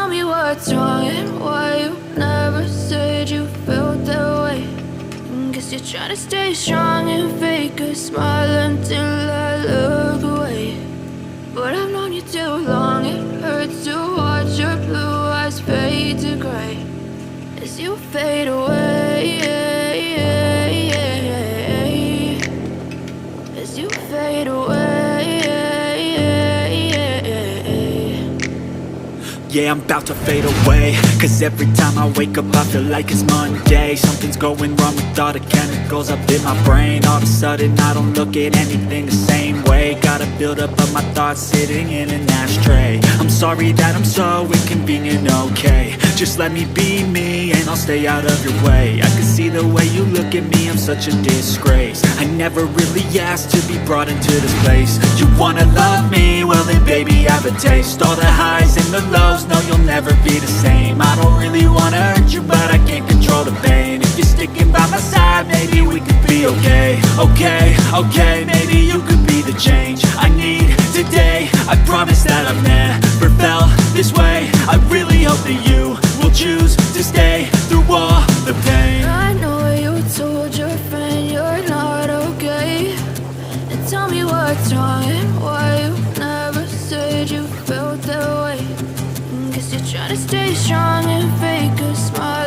tell me what's wrong and why you never said you felt that way. Guess you're trying to stay strong and fake a smile until I look away. But I've known you too long, it hurts to watch your blue eyes fade to gray as you fade away. As you fade away. Yeah, I'm about to fade away. Cause every time I wake up I feel like it's Monday. Something's going wrong with all the chemicals up in my brain. All of a sudden I don't look at anything the same way. Got a buildup of my thoughts sitting in an ashtray. I'm sorry that I'm so inconvenient, okay. Just let me be me and I'll stay out of your way. I can see the way you look at me, I'm such a disgrace. I never really asked to be brought into this place. You wanna love me? Well then baby have a taste. All the highs and the lows, no you'll never be the same. I don't really wanna hurt you but I can't control the pain. If you're sticking by my side maybe we could be okay. Okay, maybe you could be the change I need today. I promise that I've never felt this way. I really hope that you will choose to stay through all the pain. I know you told your friend you're not okay. And tell me what's wrong and why you never said you felt that way. Guess you're trying to stay strong and fake a smile